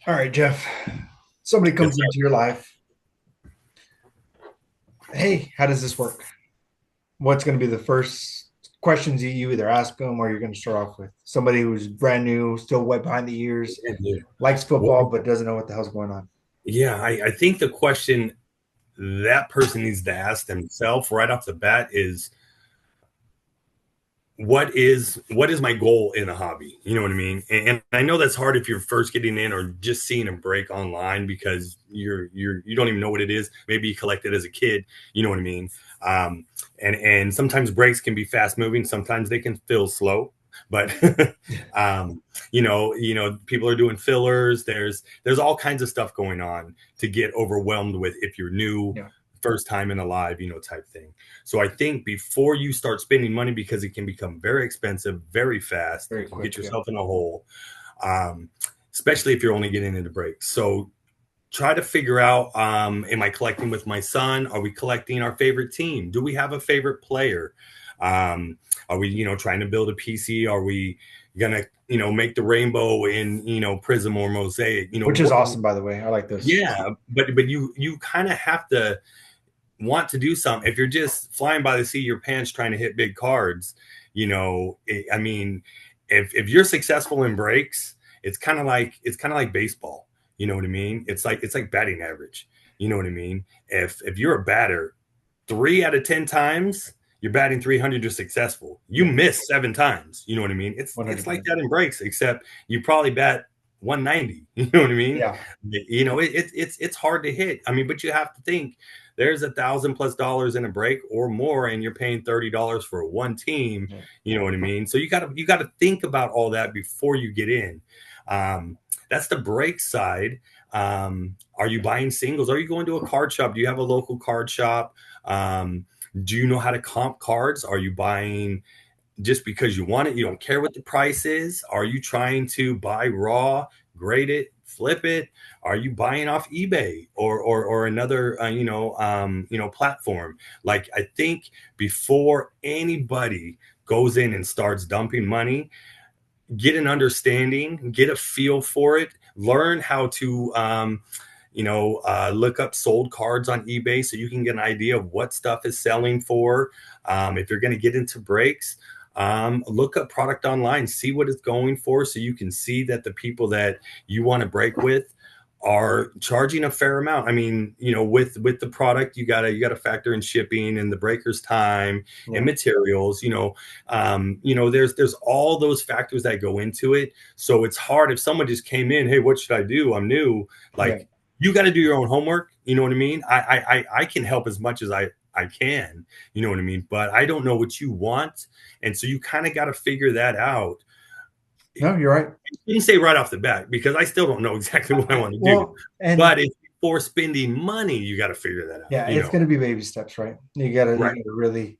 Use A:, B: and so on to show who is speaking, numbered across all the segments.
A: All right, Jeff. Somebody
B: Yes,
A: comes
B: sir.
A: into your life. Hey, how does this work? What's going to be the first questions you either ask them or you're going to start off with? Somebody who's brand new, still wet behind the ears,
B: Yeah, dude.
A: likes
B: Well,
A: football, but doesn't know what the hell's going on.
B: yeah, I think the question that person needs to ask themselves right off the bat is what is my goal in a hobby? You know what I mean? And I know that's hard if you're first getting in or just seeing a break online because you don't even know what it is. Maybe you collected as a kid. You know what I mean? Um, and sometimes breaks can be fast moving. Sometimes they can feel slow. But people are doing fillers. There's all kinds of stuff going on to get overwhelmed with if you're new,
A: Yeah,
B: first time in a live, type thing. So I think before you start spending money, because it can become very expensive very fast, you
A: very
B: can get
A: quick. Yeah.
B: yourself in a hole, um, especially if you're only getting into breaks. So try to figure out, am I collecting with my son? Are we collecting our favorite team? Do we have a favorite player? Um, are we, trying to build a PC? Are we gonna, make the rainbow in, prism or mosaic?
A: Which is awesome, by the way. I like this.
B: Yeah, but you kind of have to want to do something. If you're just flying by the seat of your pants trying to hit big cards, I mean, if you're successful in breaks, it's kind of like baseball. You know what I mean? It's like batting average. You know what I mean? If you're a batter, 3 out of 10 times you're batting 300, you're successful. You
A: Yeah,
B: miss 7 times. You know what I mean? It's like
A: 100%.
B: that in breaks, except you probably bat 190. You know what I mean?
A: Yeah,
B: It's hard to hit. I mean, but you have to think there's $1,000+ in a break or more, and you're paying $30 for one team.
A: yeah.
B: You know what I mean? So you gotta think about all that before you get in. That's the break side. Are you buying singles? Are you going to a card shop? Do you have a local card shop? Do you know how to comp cards? Are you buying just because you want it? You don't care what the price is? Are you trying to buy raw, grade it, flip it? Are you buying off eBay or another platform? Like, I think before anybody goes in and starts dumping money, get an understanding, get a feel for it, learn how to look up sold cards on eBay so you can get an idea of what stuff is selling for. If you're going to get into breaks, look up product online, see what it's going for, so you can see that the people that you want to break with are charging a fair amount. I mean, with the product, you gotta factor in shipping and the breaker's time and
A: Yeah,
B: materials. There's all those factors that go into it. So it's hard if someone just came in, hey, what should I do? I'm new.
A: yeah.
B: Like, you got to do your own homework. You know what I mean? I can help as much as I can. You know what I mean? But I don't know what you want, and so you kind of got to figure that out.
A: No, you're right.
B: You can say right off the bat because I still don't know exactly what I want to do.
A: Well, and
B: But it's before spending money, you got to figure that out.
A: yeah, it's going to be baby steps, right? You
B: Right?
A: gotta really,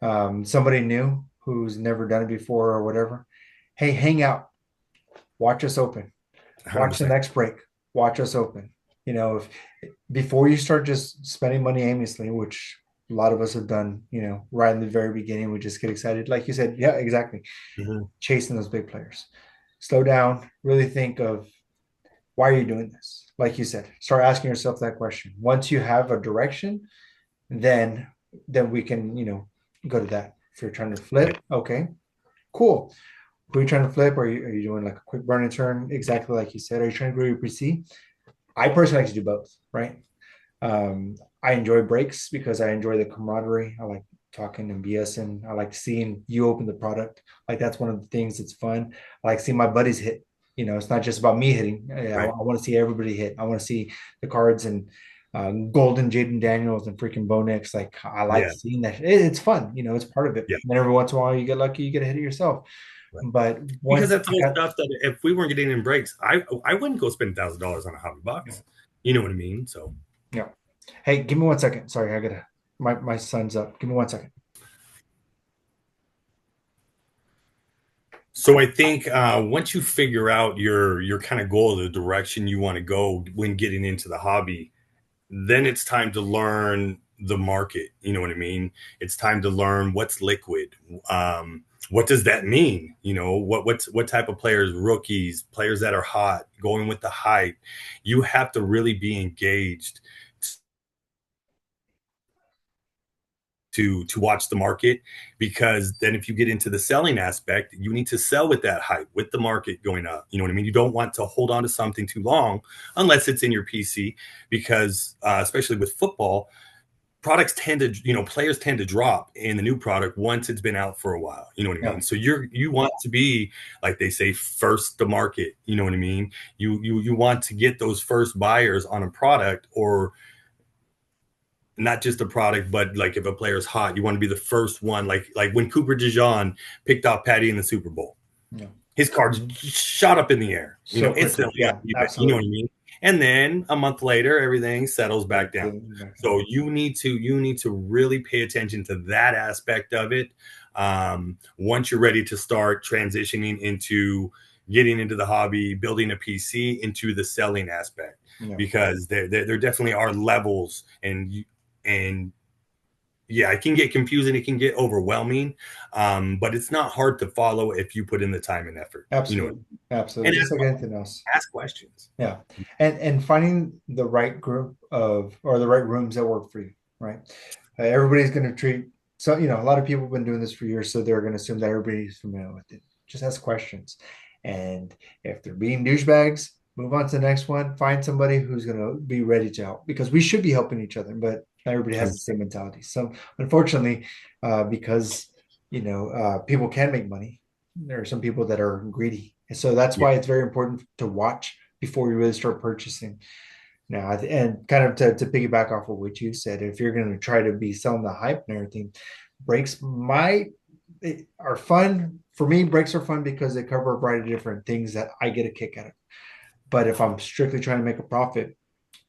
A: somebody new who's never done it before or whatever. Hey, hang out, watch us open,
B: one hundred
A: watch the
B: percent.
A: next break, watch us open. If before you start just spending money aimlessly, which a lot of us have done, right in the very beginning, we just get excited, like you said. Yeah, exactly.
B: Mm-hmm.
A: Chasing those big players. Slow down, really think of why are you doing this? Like you said, start asking yourself that question. Once you have a direction, then we can go to that. If you're trying to
B: Right.
A: flip, okay, cool. Who are you trying to flip? Are you doing like a quick burn and turn, exactly like you said? Are you trying to grow your PC? I personally like to do both, right? I enjoy breaks because I enjoy the camaraderie. I like talking and BSing. I like seeing you open the product. Like, that's one of the things that's fun. I like seeing my buddies hit. It's not just about me hitting. I
B: Right.
A: want to see everybody hit. I want to see the cards and Golden Jaden Daniels and freaking Bo Nix. Like, I like
B: Yeah.
A: seeing that. It's fun. It's part of it.
B: Yeah.
A: And every once in a while, you get lucky, you get a hit it yourself.
B: Right.
A: But
B: Because
A: once
B: that's
A: you
B: all
A: got,
B: stuff that if we weren't getting in breaks, I wouldn't go spend $1,000 on a hobby
A: yeah,
B: box. You know what I mean? So
A: yeah. Hey, give me 1 second. Sorry, I gotta. My son's up. Give me 1 second.
B: So I think once you figure out your kind of goal, the direction you want to go when getting into the hobby, then it's time to learn the market. You know what I mean? It's time to learn what's liquid. what does that mean? What type of players, rookies, players that are hot, going with the hype. You have to really be engaged to watch the market, because then if you get into the selling aspect, you need to sell with that hype, with the market going up. You know what I mean? You don't want to hold on to something too long unless it's in your PC, because especially with football, products tend to, players tend to drop in the new product once it's been out for a while. You know what I
A: Yeah,
B: mean? So you want to be, like they say, first to market. You know what I mean? You want to get those first buyers on a product, or not just a product, but like if a player's hot, you want to be the first one. Like when Cooper DeJean picked off Patty in the Super Bowl,
A: yeah.
B: his cards shot up in the air,
A: So quickly.
B: instantly on
A: Yeah,
B: eBay. You know what
A: absolutely.
B: I mean? And then a month later, everything settles back down. So you need to really pay attention to that aspect of it. Once you're ready to start transitioning into getting into the hobby, building a PC, into the selling aspect,
A: Yeah,
B: because there definitely are levels, and yeah, it can get confusing, it can get overwhelming, but it's not hard to follow if you put in the time and effort.
A: absolutely.
B: And
A: Absolutely. Just like anything else.
B: ask questions.
A: Yeah. And finding the right group of or the right rooms that work for you, right? Everybody's going to treat so a lot of people have been doing this for years, so they're going to assume that everybody's familiar with it. Just ask questions. And if they're being douchebags, move on to the next one. Find somebody who's going to be ready to help, because we should be helping each other, but not everybody has the same mentality. So unfortunately, because people can make money, there are some people that are greedy. And so that's
B: Yeah,
A: why it's very important to watch before you really start purchasing. Now, and kind of to piggyback off of what you said, if you're going to try to be selling the hype and everything, breaks are fun. For me, breaks are fun because they cover a variety of different things that I get a kick out of. But if I'm strictly trying to make a profit,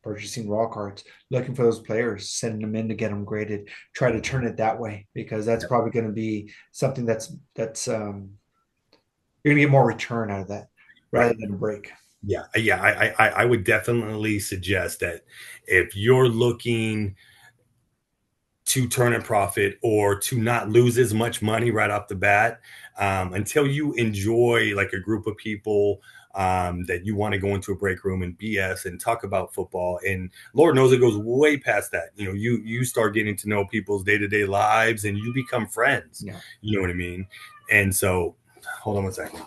A: purchasing raw cards, looking for those players, sending them in to get them graded, try to turn it that way, because that's probably going to be something that's you're going to get more return out of that
B: right.
A: rather than a break.
B: Yeah. I would definitely suggest that if you're looking to turn a profit, or to not lose as much money right off the bat, until you enjoy like a group of people, that you want to go into a break room and BS and talk about football. And Lord knows it goes way past that. You start getting to know people's day-to-day lives, and you become friends.
A: Yeah.
B: You know what I mean? And so, hold on one second.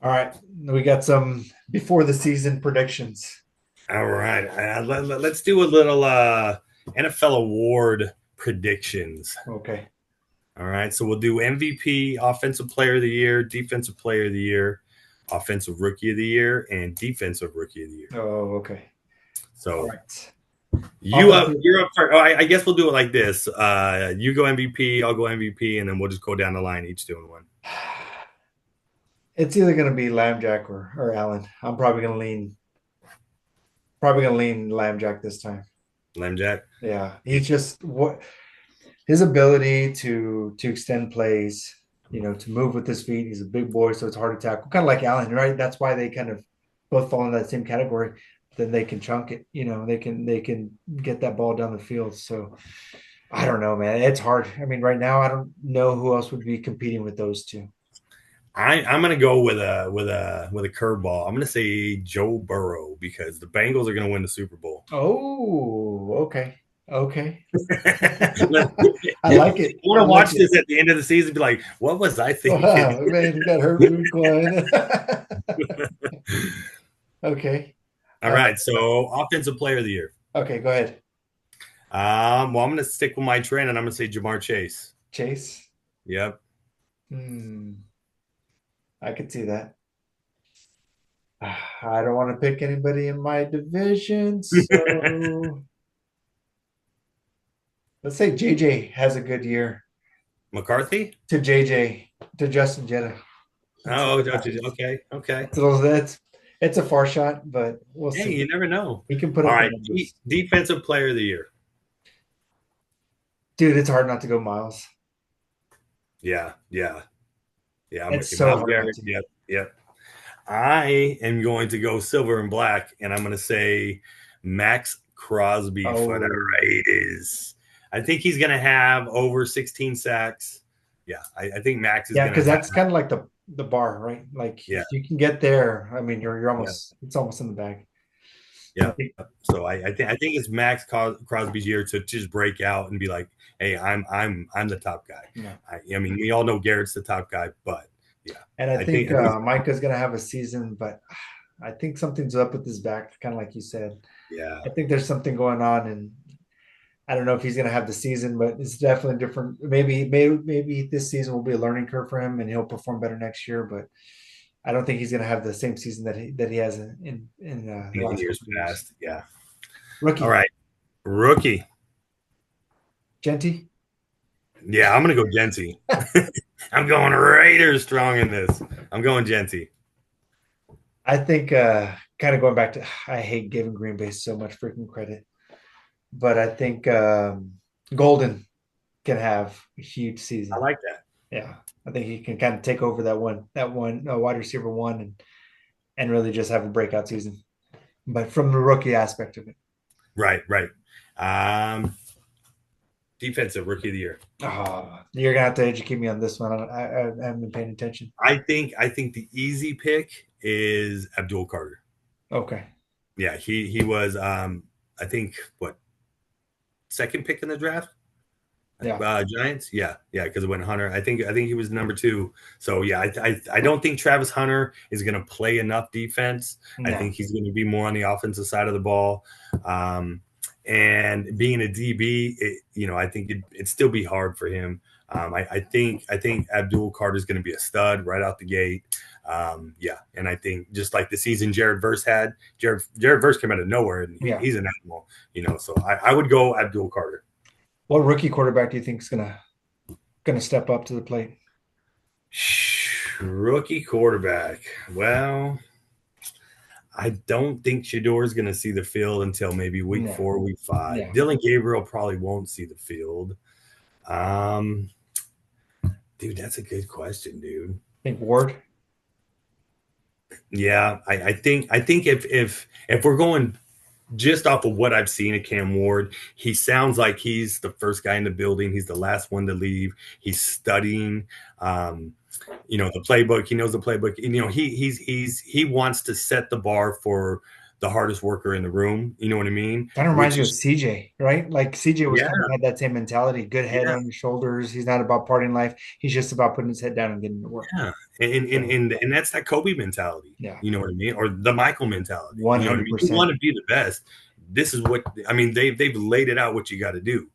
A: All right. We got some before the season predictions.
B: All right. Let's do a little NFL award predictions.
A: Okay.
B: All right. So we'll do MVP, Offensive Player of the Year, Defensive Player of the Year, Offensive Rookie of the Year, and Defensive Rookie of the Year.
A: Oh, okay. All
B: So
A: right. Offensive.
B: you're up first. Oh, I guess we'll do it like this. You go MVP, I'll go MVP, and then we'll just go down the line, each doing one.
A: It's either going to be Lambjack or Allen. I'm probably going to lean Lambjack this time.
B: Lamb Jack.
A: Yeah. He's just what his ability to extend plays, to move with his feet. He's a big boy, so it's hard to tackle. Kind of like Allen, right? That's why they kind of both fall in that same category. Then they can chunk it. They can get that ball down the field. So I don't know, man. It's hard. I mean, right now I don't know who else would be competing with those two.
B: I'm gonna go with a curveball. I'm gonna say Joe Burrow, because the Bengals are gonna win the Super Bowl.
A: Oh, okay. Okay. I
B: You
A: like it.
B: want
A: I
B: to
A: like
B: watch
A: it.
B: this at the end of the season, be like, what was I thinking?
A: Wow, man, he got hurt week one. Okay.
B: All right, so Offensive Player of the Year.
A: Okay, go ahead.
B: Well, I'm going to stick with my trend, and I'm going to say Jamar Chase.
A: Chase.
B: Yep.
A: I could see that. I don't want to pick anybody in my division, so let's say JJ has a good year.
B: McCarthy?
A: To JJ, to Justin Jetta.
B: Oh, okay, okay.
A: It's a far shot, but we'll
B: Hey,
A: see.
B: you never know.
A: He can put
B: All
A: up the
B: right,
A: numbers.
B: Defensive Player of the Year.
A: Dude, it's hard not to go Miles.
B: Yeah, yeah, yeah. I'm with
A: It's
B: you,
A: so
B: Miles
A: hard not
B: Garrett.
A: to.
B: Yep, yep. I am going to go silver and black, and I'm going to say Max Crosby for the
A: Oh,
B: Raiders. I think he's going to have over 16 sacks. Yeah, I think Max is
A: yeah,
B: going to
A: because
B: have.
A: that's kind of like the bar, right? Like
B: Yeah,
A: if you can get there, I mean, you're
B: yeah,
A: almost it's almost in the bag. I
B: yeah.
A: think,
B: So I think it's Max Crosby's year to just break out and be like, hey, I'm the top guy.
A: yeah.
B: I mean, we all know Garrett's the top guy, but yeah,
A: And I
B: I think
A: think
B: I think
A: Micah's gonna have a season, but I think something's up with his back, kind of like you said.
B: yeah.
A: I think there's something going on, and I don't know if he's gonna have the season, but it's definitely different. Maybe this season will be a learning curve for him, and he'll perform better next year. But I don't think he's gonna have the same season that he has in the
B: In
A: last
B: years
A: couple of years.
B: past, yeah. All
A: Rookie
B: right, rookie.
A: Genty,
B: Yeah, I'm gonna go Genty. I'm going Raiders strong in this. I'm going Genty.
A: I think kind of going back to I hate giving Green Bay so much freaking credit, but I think Golden can have a huge
B: I
A: season.
B: like that.
A: Yeah, I think he can kind of take over that one wide receiver one and really just have a breakout season. But from the rookie aspect of it,
B: Right, right. Um, Defensive rookie of the year.
A: you're gonna have to educate me on this one. I haven't been paying attention.
B: I think the easy pick is Abdul Carter.
A: Okay,
B: Yeah, he was I think what second pick in the draft.
A: yeah,
B: Giants, yeah, because it went Hunter. I think he was number two. So yeah, I don't think Travis Hunter is going to play enough defense. I
A: no,
B: think he's going to be more on the offensive side of the ball. And being a DB, I think it'd still be hard for him. I think Abdul Carter is going to be a stud right out the gate. Yeah, and I think just like the season Jared Verse had, Jared Verse came out of nowhere, and
A: yeah.
B: he's an animal. So I would go Abdul Carter.
A: What rookie quarterback do you think is gonna step up to the plate?
B: Rookie quarterback. Well, I don't think Shador is going to see the field until maybe week
A: No,
B: 4, week 5.
A: yeah.
B: Dylan Gabriel probably won't see the field. Um, Dude, that's a good question, dude.
A: I think Ward.
B: Yeah, I think if we're going just off of what I've seen of Cam Ward, he sounds like he's the first guy in the building. He's the last one to leave. He's studying, the playbook. He knows the playbook. He wants to set the bar for the hardest worker in the room. You know what I mean?
A: Kind of reminds
B: Which
A: me of
B: is
A: CJ, right? Like CJ was
B: yeah,
A: kind of had that same mentality, good head
B: yeah,
A: on his shoulders. He's not about partying life. He's just about putting his head down and getting to work.
B: yeah, and that's that Kobe mentality.
A: Yeah,
B: You know what I mean? Or the Michael mentality. You know what I mean? You
A: 100%.
B: want to be the best. This is what I mean. They've laid it out what you got to do.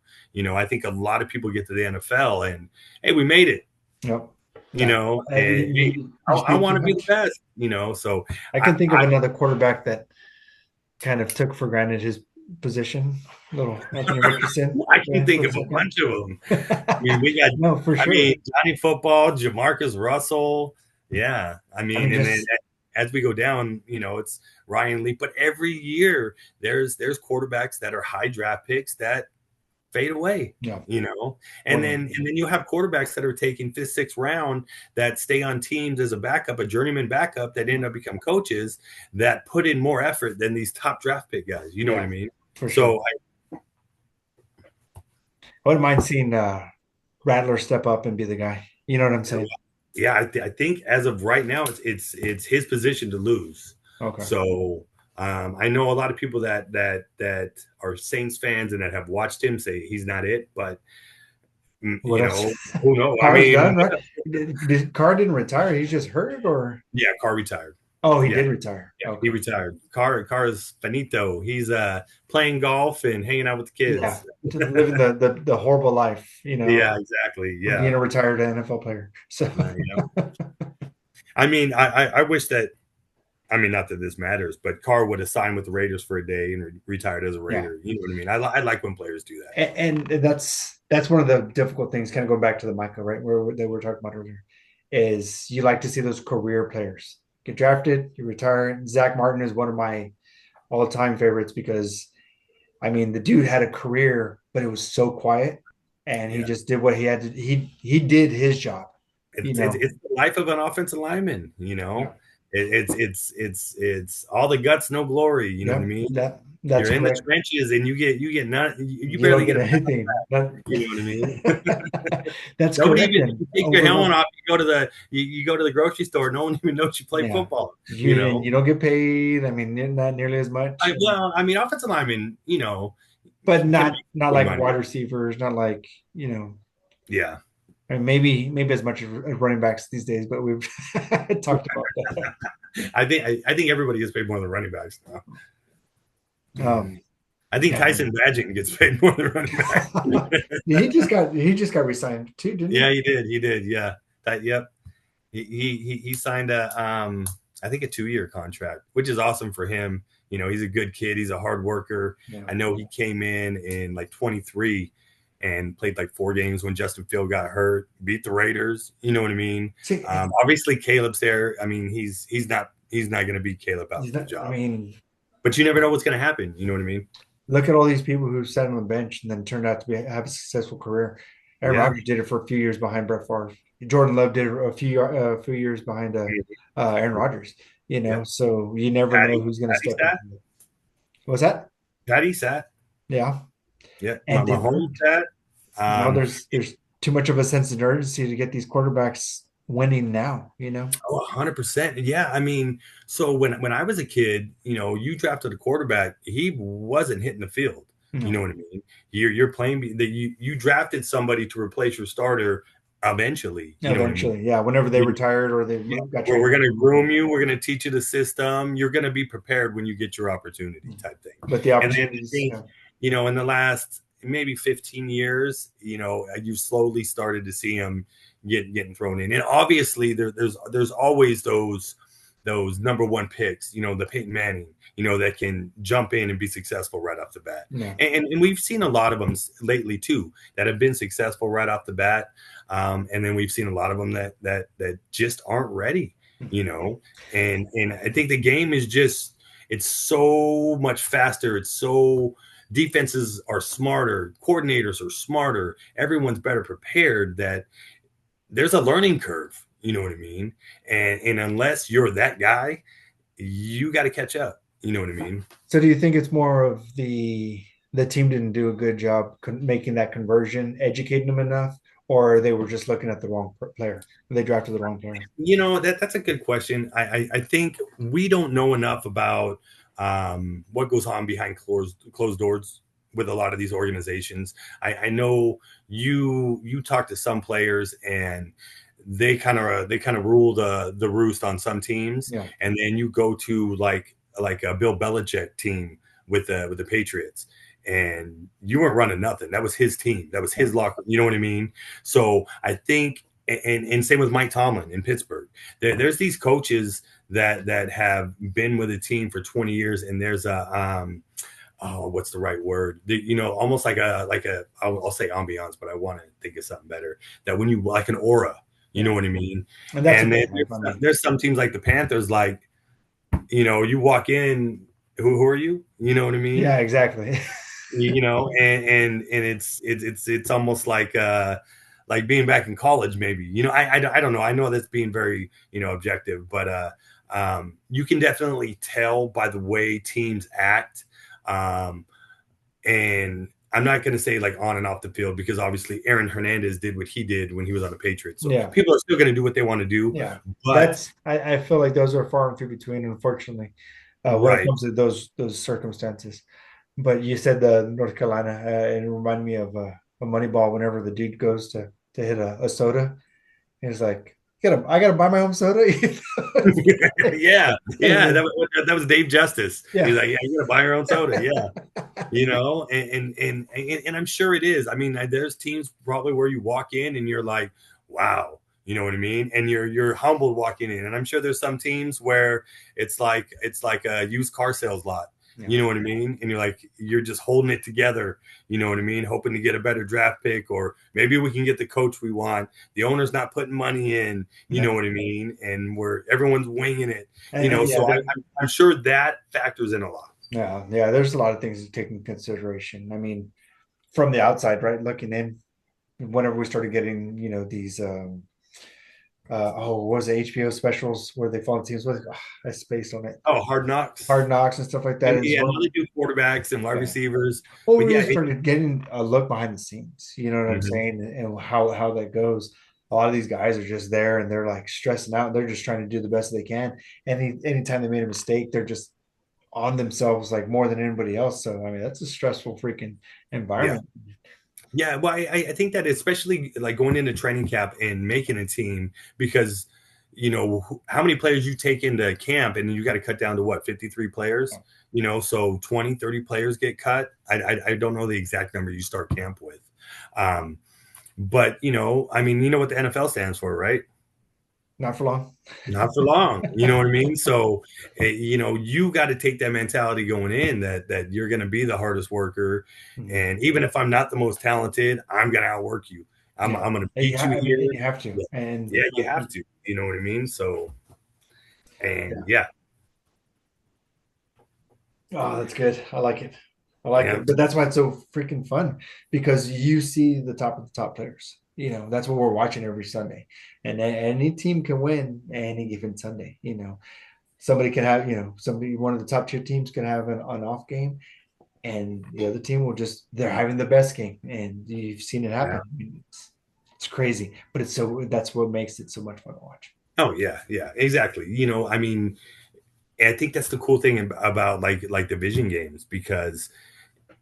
B: I think a lot of people get to the NFL and hey, we made it.
A: Yep. Yeah.
B: And hey, I want to be the best. So
A: I
B: I,
A: can think of
B: I
A: another quarterback that kind of took for granted his position. Little Anthony Richardson
B: I can
A: there
B: think
A: for a
B: of a
A: second.
B: bunch of them. I mean, we got.
A: No, for
B: I
A: sure.
B: mean, Johnny Football, Jamarcus Russell. Yeah, I
A: I
B: mean,
A: mean,
B: and then
A: just
B: as we go down, it's Ryan Lee. But every year, there's quarterbacks that are high draft picks that fade away.
A: yeah,
B: And
A: one
B: then you have quarterbacks that are taking fifth, sixth round that stay on teams as a backup, a journeyman backup that end up become coaches that put in more effort than these top draft pick guys. You know what I
A: yeah,
B: mean?
A: for sure.
B: So
A: I wouldn't mind seeing Rattler step up and be the guy. You know what I'm saying?
B: yeah, I think as of right now, it's his position to lose.
A: Okay.
B: So I know a lot of people that are Saints fans and that have watched him say he's not it, but
A: What else?
B: who knows? I
A: Carr's
B: mean,
A: done, right? Carr didn't retire. He's just hurt, or
B: yeah, Carr retired.
A: oh, he
B: Yeah,
A: did retire.
B: yeah, he
A: Okay.
B: retired. Carr is finito. He's playing golf and hanging out with the
A: Yeah,
B: kids.
A: living the horrible life,
B: Yeah, exactly.
A: of being
B: Yeah.
A: a retired NFL player. So
B: I mean, I wish that. I mean, not that this matters, but Carr would have signed with the Raiders for a day and retired as a
A: yeah,
B: Raider. You know what I mean? I like when players do that.
A: and that's one of the difficult things. Kind of going back to the Micah, right, where they were talking about earlier, is you like to see those career players get drafted, you retire. Zach Martin is one of my all-time favorites because I mean the dude had a career, but it was so quiet, and he
B: Yeah.
A: just did what he had to. He did his job, you
B: It's
A: know.
B: the life of an offensive lineman,
A: Yeah.
B: It's all the guts, no glory. You know what I
A: Yep,
B: mean?
A: that's
B: You're in the
A: correct.
B: trenches and you get none. You
A: You don't
B: barely
A: get
B: get a pat.
A: anything.
B: You know what I mean?
A: That's
B: Nobody
A: correct.
B: even
A: And
B: you take your helmet
A: overlooked.
B: off. You go to the grocery store. No one even knows you play
A: Yeah,
B: football. You
A: you and
B: know.
A: you don't get paid. I mean, not nearly as
B: I,
A: much,
B: well, I mean, offensive linemen,
A: but
B: can
A: not
B: make good
A: like
B: money.
A: wide receivers, not like
B: Yeah.
A: and maybe as much as running backs these days. But we've talked about that.
B: I think everybody gets paid more than running backs now.
A: Um,
B: I think
A: yeah,
B: Tyson Badgett gets paid more than running back.
A: he just got resigned too, didn't
B: Yeah,
A: he?
B: he did. He did. Yeah. Yep. He signed a I think a 2-year contract, which is awesome for him. He's a good kid. He's a hard worker.
A: Yeah.
B: I know he came in like 23 and played like 4 games when Justin Field got hurt, beat the Raiders. You know what I mean?
A: See,
B: Obviously Caleb's there. I mean, he's not going to beat Caleb out
A: he's
B: for the
A: not, I
B: job,
A: mean,
B: but you never know what's going to happen. You know what I mean?
A: look at all these people who sat on the bench and then turned out to have a successful career. Aaron
B: Yeah.
A: Rodgers did it for a few years behind Brett Favre. Jordan Love did it a few years behind Aaron Rodgers.
B: Yeah.
A: So you never know who's going to
B: Patty
A: step into
B: sat.
A: it. What's that?
B: Patty sat.
A: Yeah,
B: Yeah. My,
A: and they
B: my home
A: learned.
B: sat.
A: Now
B: Um,
A: there's too much of a sense of urgency to get these quarterbacks winning now.
B: Oh, 100%. Yeah. I mean, so when I was a kid, you drafted a quarterback, he wasn't hitting the field. You know
A: No,
B: what I mean? You're playing that you drafted somebody to replace your starter eventually. You know what I mean?
A: eventually, yeah. Whenever they
B: You,
A: retired or they
B: yeah,
A: got
B: we're
A: traded,
B: going to groom you. We're going to teach you the system. You're going to be prepared when you get your opportunity type thing.
A: but the
B: And then I
A: opportunities,
B: think, in the last maybe 15 years, you've slowly started to see him getting thrown in. And obviously there's always those number one picks, the Peyton Manning, that can jump in and be successful right off the bat.
A: no.
B: And we've seen a lot of them lately too that have been successful right off the bat. And then we've seen a lot of them that just aren't ready, and I think the game is just, it's so much faster. It's so, defenses are smarter, coordinators are smarter, everyone's better prepared, that there's a learning curve. You know what I mean? And unless you're that guy, you got to catch up. You know what I mean?
A: So do you think it's more of the team didn't do a good job making that conversion, educating them enough, or they were just looking at the wrong player? They drafted the wrong player.
B: That's a good question. I think we don't know enough about what goes on behind closed doors with a lot of these organizations. I know you talk to some players, and they kind of rule the roost on some teams,
A: Yeah,
B: and then you go to like a Bill Belichick team with the Patriots, and you weren't running nothing. That was his team. That was
A: yeah,
B: his locker. You know what I mean? So I think, and same with Mike Tomlin in Pittsburgh. There's these coaches that have been with a team for 20 years, and there's what's the right word? Almost like a I'll say ambiance, but I want to think of something better. That when you, like an aura, you
A: yeah.
B: know what I mean?
A: And that's
B: And
A: what they
B: then
A: have. I mean,
B: there's some teams like the Panthers, like, you walk in, who are you? You know what I mean?
A: yeah, exactly.
B: And it's almost like being back in college, maybe. I don't know. I know that's being very objective, but you can definitely tell by the way teams act. Um, and I'm not going to say like on and off the field, because obviously Aaron Hernandez did what he did when he was on the Patriots, so
A: Yeah,
B: people are still going to do what they want to do.
A: yeah.
B: But
A: I feel like those are far and few between, unfortunately, when it
B: right.
A: comes to those circumstances. But you said the North Carolina, it reminded me of a Moneyball. Whenever the dude goes to hit a soda, he's like, I gotta buy my own soda."
B: Yeah,
A: And
B: yeah, that
A: then,
B: was Dave Justice. He's
A: yeah,
B: like, yeah, you got to buy your own soda. Yeah. And I'm sure it is. I mean, there's teams probably where you walk in and you're like, wow, you know what I mean? And you're humbled walking in. And I'm sure there's some teams where it's like a used car sales lot.
A: yeah,
B: You know what I mean? And you're just holding it together, you know what I mean? Hoping to get a better draft pick, or maybe we can get the coach we want. The owner's not putting money in, you know
A: yeah,
B: what I mean? And everyone's winging it,
A: yeah,
B: so I'm sure that factors in a lot.
A: yeah. There's a lot of things to take in consideration. I mean, from the outside, right, looking in, whenever we started getting, these what was it, HBO specials where they follow teams with? I spaced on it.
B: Oh, Hard Knocks.
A: Hard Knocks and stuff like that
B: And
A: as
B: yeah, now
A: well.
B: they do quarterbacks and wide
A: Yeah.
B: receivers.
A: Well,
B: But
A: we
B: yeah,
A: really started getting a look behind the scenes. You know what I'm
B: mhm.
A: saying, and how that goes. A lot of these guys are just there and they're like stressing out. They're just trying to do the best they can. Anytime they made a mistake, they're just on themselves like more than anybody else. So I mean, that's a stressful freaking
B: Yeah.
A: environment.
B: Yeah, well, I think that especially like going into training camp and making a team because how many players you take into camp and you got to cut down to what 53 players, so 20, 30 players get cut. I don't know the exact number you start camp with, um, but I mean, you know what the NFL stands for, right?
A: Not for long.
B: Not for long. You know what I mean? So, you got to take that mentality going in that you're going to be the hardest worker,
A: Mhm.
B: and even if I'm not the most talented, I'm going to outwork you. I'm
A: Yeah.
B: I'm going to beat you
A: I mean,
B: here.
A: you have to.
B: Yeah,
A: And
B: yeah, you have to. You know what I mean? So, and
A: yeah.
B: yeah,
A: Oh, that's good. I like it. I like
B: yeah,
A: it. But that's why it's so freaking fun because you see the top of the top players. That's what we're watching every Sunday. And any team can win any given Sunday. Somebody can have, one of the top tier teams can have an off game and the other team will they're having the best game. And you've seen it
B: yeah.
A: happen. I mean, it's crazy, but that's what makes it so much fun to watch.
B: Oh yeah, yeah, exactly. I mean, I think that's the cool thing about like division games because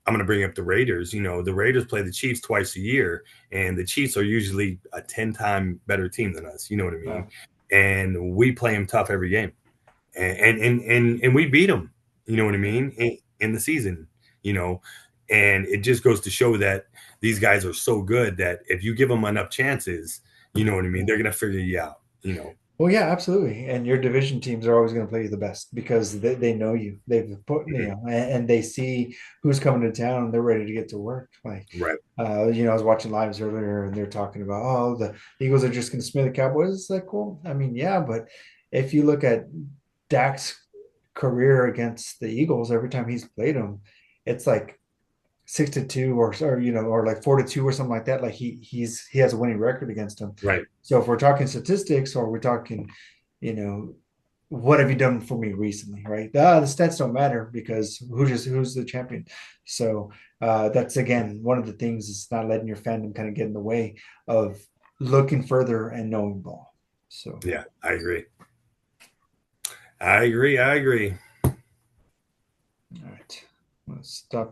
B: I'm going to bring up the Raiders. The Raiders play the Chiefs twice a year, and the Chiefs are usually a 10-time better team than us. You know what I
A: Uh,
B: mean? And we play them tough every game, and we beat them. You know what I
A: yeah.
B: mean? In the season, you know, and it just goes to show that these guys are so good that if you give them enough chances, you know what I mean, they're going to figure you out.
A: Well, yeah, absolutely. And your division teams are always going to play you the best because they know you. They've put,
B: Mhm.
A: and they see who's coming to town and they're ready to get to work. Like,
B: Right,
A: I was watching lives earlier and they're talking about, oh, the Eagles are just going to smear the Cowboys. It's like, cool. I mean, yeah, but if you look at Dak's career against the Eagles, every time he's played them, it's like 6-2 or like 4-2 or something like that. Like he has a winning record against them.
B: right.
A: So if we're talking statistics or we're talking, you know, what have you done for me recently, right? The stats don't matter because who's the champion. So that's again one of the things is not letting your fandom kind of get in the way of looking further and knowing ball. So
B: Yeah, I agree. I agree. I agree.
A: all right, let's stop